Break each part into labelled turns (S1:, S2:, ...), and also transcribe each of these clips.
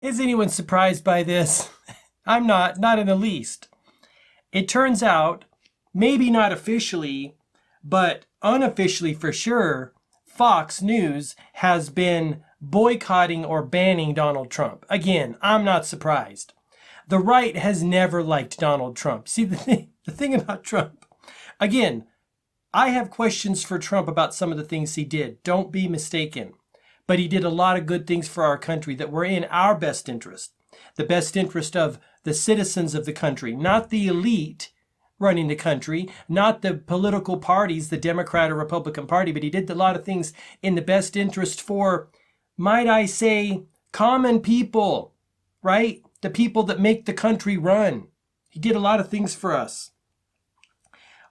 S1: Is anyone surprised by this? I'm not in the least. It turns out, maybe not officially, but unofficially for sure, Fox News has been boycotting or banning Donald Trump. Again, I'm not surprised. The right has never liked Donald Trump. See, the thing about Trump, again, I have questions for Trump about some of the things he did. Don't be mistaken. But he did a lot of good things for our country that were in our best interest. The best interest of the citizens of the country, not the elite running the country, not the political parties, the Democrat or Republican Party, but he did a lot of things in the best interest for, might I say, common people, right? The people that make the country run. He did a lot of things for us.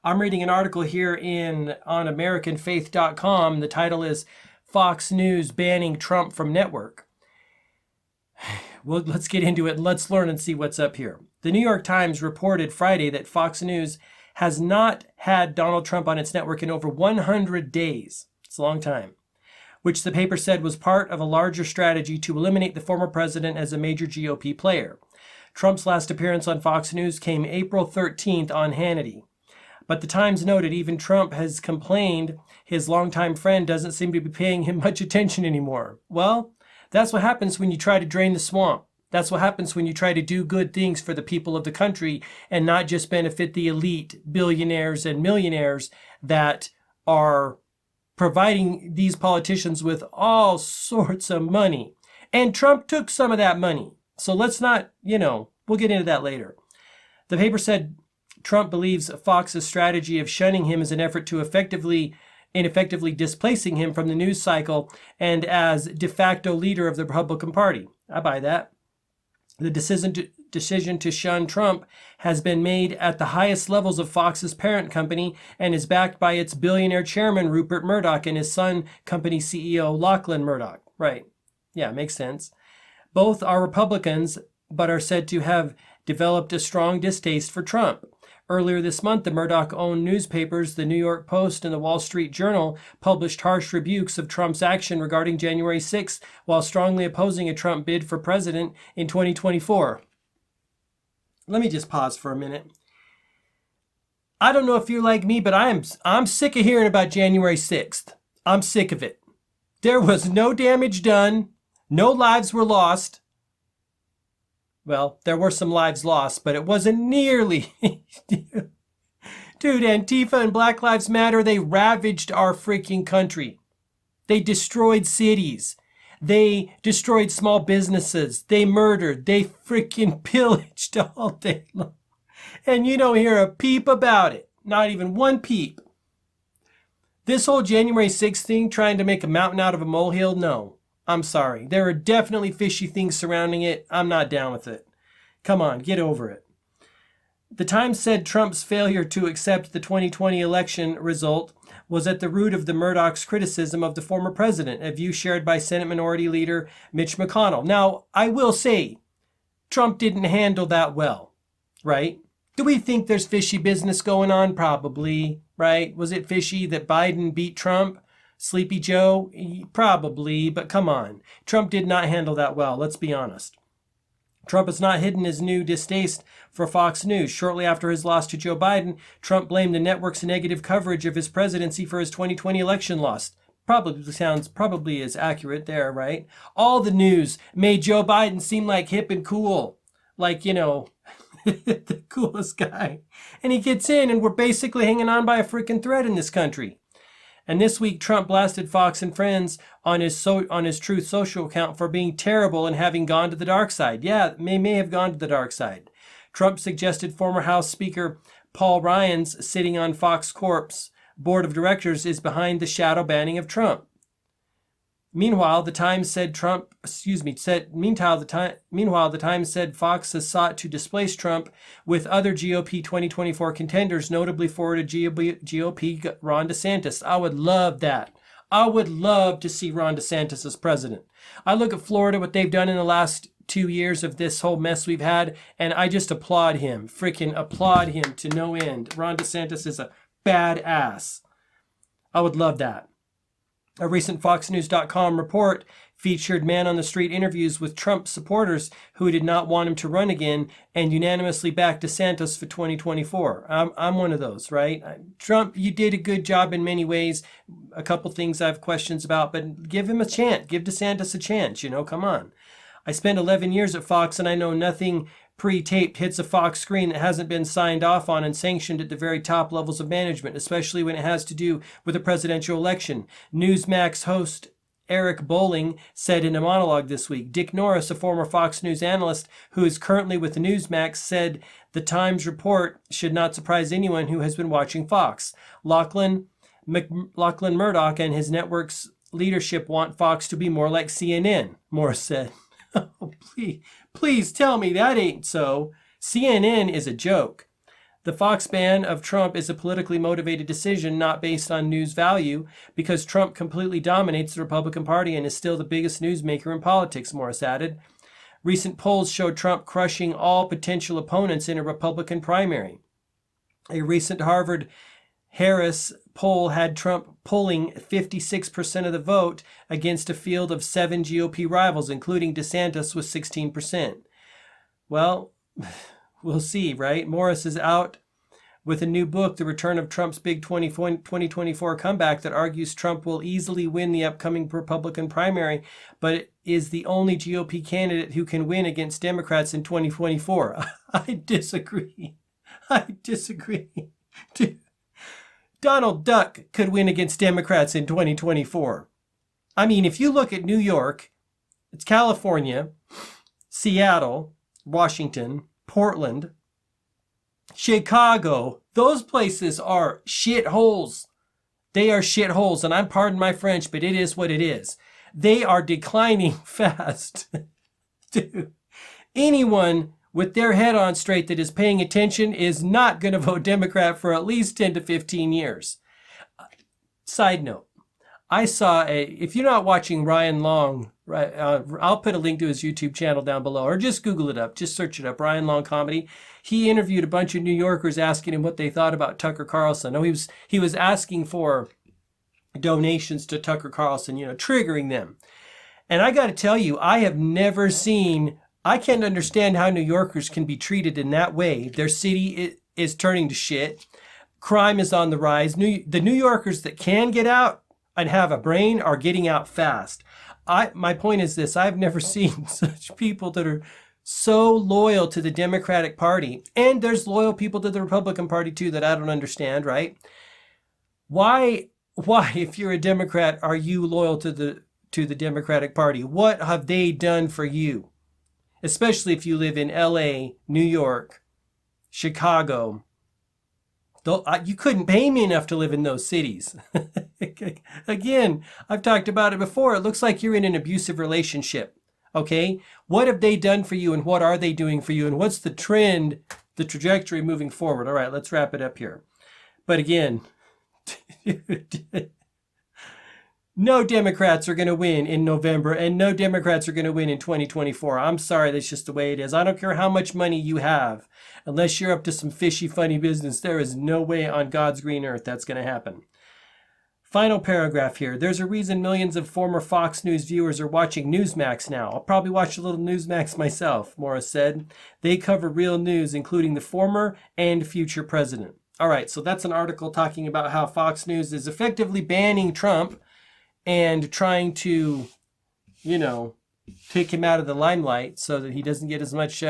S1: I'm reading an article here on AmericanFaith.com. The title is Fox News Banning Trump from Network. Well, let's get into it and let's learn and see what's up here. The New York Times reported Friday that Fox News has not had Donald Trump on its network in over 100 days. It's a long time. Which the paper said was part of a larger strategy to eliminate the former president as a major GOP player. Trump's last appearance on Fox News came April 13th on Hannity. But the Times noted even Trump has complained his longtime friend doesn't seem to be paying him much attention anymore. Well, that's what happens when you try to drain the swamp. That's what happens when you try to do good things for the people of the country and not just benefit the elite billionaires and millionaires that are providing these politicians with all sorts of money. And Trump took some of that money. So let's not, we'll get into that later. The paper said Trump believes Fox's strategy of shunning him is an effort to ineffectively displacing him from the news cycle and as de facto leader of the Republican Party. I buy that. The decision to shun Trump has been made at the highest levels of Fox's parent company and is backed by its billionaire chairman, Rupert Murdoch, and his son, company CEO, Lachlan Murdoch. Right. Yeah, makes sense. Both are Republicans, but are said to have developed a strong distaste for Trump. Earlier this month, the Murdoch-owned newspapers, the New York Post and the Wall Street Journal, published harsh rebukes of Trump's action regarding January 6th, while strongly opposing a Trump bid for president in 2024. Let me just pause for a minute. I don't know if you're like me, but I'm sick of hearing about January 6th. I'm sick of it. There was no damage done. No lives were lost. Well, there were some lives lost, but it wasn't nearly. Dude, Antifa and Black Lives Matter, they ravaged our freaking country. They destroyed cities. They destroyed small businesses. They murdered. They freaking pillaged all day long. And you don't hear a peep about it. Not even one peep. This whole January 6th thing, trying to make a mountain out of a molehill, no. I'm sorry. There are definitely fishy things surrounding it. I'm not down with it. Come on, get over it. The Times said Trump's failure to accept the 2020 election result was at the root of the Murdoch's criticism of the former president, a view shared by Senate Minority Leader Mitch McConnell. Now, I will say, Trump didn't handle that well, right? Do we think there's fishy business going on? Probably, right? Was it fishy that Biden beat Trump? Sleepy Joe? Probably, but come on. Trump did not handle that well, let's be honest. Trump has not hidden his new distaste for Fox News. Shortly after his loss to Joe Biden, Trump blamed the network's negative coverage of his presidency for his 2020 election loss. Probably is accurate there, right? All the news made Joe Biden seem like hip and cool. Like, the coolest guy. And he gets in and we're basically hanging on by a freaking thread in this country. And this week, Trump blasted Fox and Friends on his Truth Social account for being terrible and having gone to the dark side. Yeah, may have gone to the dark side. Trump suggested former House Speaker Paul Ryan's sitting on Fox Corp's board of directors is behind the shadow banning of Trump. Meanwhile, the Times said the Times said Fox has sought to displace Trump with other GOP 2024 contenders, notably Florida GOP Ron DeSantis. I would love that. I would love to see Ron DeSantis as president. I look at Florida, what they've done in the last 2 years of this whole mess we've had, and I just applaud him. Freaking applaud him to no end. Ron DeSantis is a badass. I would love that. A recent FoxNews.com report featured man-on-the-street interviews with Trump supporters who did not want him to run again and unanimously backed DeSantis for 2024. I'm one of those, right? Trump, you did a good job in many ways. A couple things I have questions about, but give him a chance. Give DeSantis a chance, come on. I spent 11 years at Fox, and I know nothing pre-taped hits a Fox screen that hasn't been signed off on and sanctioned at the very top levels of management, especially when it has to do with a presidential election. Newsmax host Eric Bolling said in a monologue this week. Dick Norris, a former Fox News analyst who is currently with Newsmax, said the Times report should not surprise anyone who has been watching Fox. Lachlan Murdoch and his network's leadership want Fox to be more like CNN, Morris said. Oh, please tell me that ain't so. CNN is a joke. The Fox ban of Trump is a politically motivated decision not based on news value because Trump completely dominates the Republican Party and is still the biggest newsmaker in politics, Morris added. Recent polls showed Trump crushing all potential opponents in a Republican primary. A recent Harvard-Harris poll had Trump pulling 56% of the vote against a field of 7 GOP rivals, including DeSantis with 16%. Well, we'll see, right? Morris is out with a new book, The Return of Trump's Big 2024 Comeback, that argues Trump will easily win the upcoming Republican primary, but is the only GOP candidate who can win against Democrats in 2024. I disagree. Donald Duck could win against Democrats in 2024. I mean, if you look at New York, it's California, Seattle, Washington, Portland, Chicago. Those places are shitholes. They are shitholes, and I'm pardon my French, but it is what it is. They are declining fast. Dude, anyone with their head on straight that is paying attention is not going to vote Democrat for at least 10 to 15 years. Side note, I saw if you're not watching Ryan Long, right, I'll put a link to his YouTube channel down below, or just Google it up, just search it up, Ryan Long Comedy. He interviewed a bunch of New Yorkers asking him what they thought about Tucker Carlson. Oh, he was asking for donations to Tucker Carlson, triggering them. And I got to tell you, I have never seen... I can't understand how New Yorkers can be treated in that way. Their city is turning to shit. Crime is on the rise. The New Yorkers that can get out and have a brain are getting out fast. My point is this. I've never seen such people that are so loyal to the Democratic Party. And there's loyal people to the Republican Party too that I don't understand, right? Why, if you're a Democrat, are you loyal to the Democratic Party? What have they done for you? Especially if you live in LA, New York, Chicago. You couldn't pay me enough to live in those cities. Again, I've talked about it before. It looks like you're in an abusive relationship. Okay? What have they done for you and what are they doing for you? And what's the trend, the trajectory moving forward? All right, let's wrap it up here. But again, no Democrats are going to win in November, and no Democrats are going to win in 2024. I'm sorry, that's just the way it is. I don't care how much money you have. Unless you're up to some fishy, funny business, there is no way on God's green earth that's going to happen. Final paragraph here. There's a reason millions of former Fox News viewers are watching Newsmax now. I'll probably watch a little Newsmax myself, Morris said. They cover real news, including the former and future president. All right, so that's an article talking about how Fox News is effectively banning Trump and trying to, take him out of the limelight so that he doesn't get as much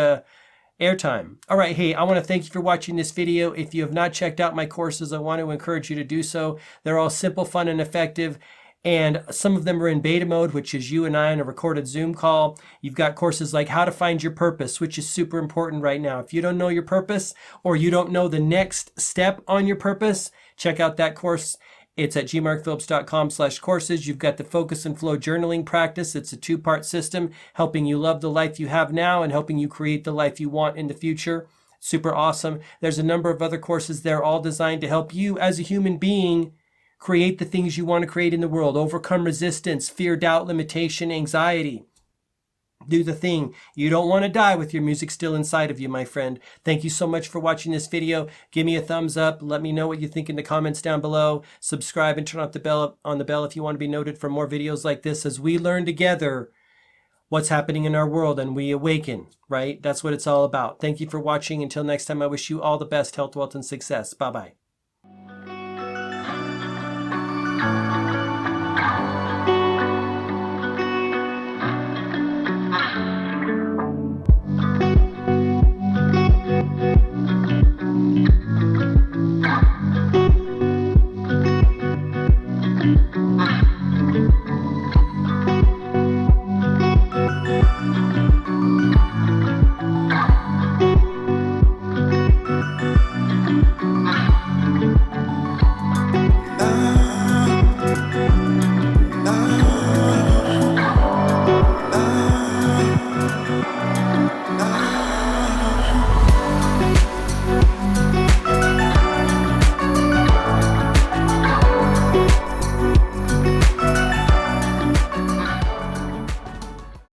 S1: airtime. All right, hey, I want to thank you for watching this video. If you have not checked out my courses, I want to encourage you to do so. They're all simple, fun, and effective. And some of them are in beta mode, which is you and I on a recorded Zoom call. You've got courses like How to Find Your Purpose, which is super important right now. If you don't know your purpose or you don't know the next step on your purpose, check out that course. It's at gmarkphillips.com/courses. You've got the Focus and Flow journaling practice. It's a 2-part system helping you love the life you have now and helping you create the life you want in the future. Super awesome. There's a number of other courses there, all designed to help you as a human being create the things you want to create in the world, overcome resistance, fear, doubt, limitation, anxiety. Do the thing. You don't want to die with your music still inside of you, my friend. Thank you so much for watching this video. Give me a thumbs up. Let me know what you think in the comments down below. Subscribe and turn off the bell if you want to be noted for more videos like this as we learn together what's happening in our world and we awaken, right? That's what it's all about. Thank you for watching. Until next time, I wish you all the best health, wealth, and success. Bye-bye.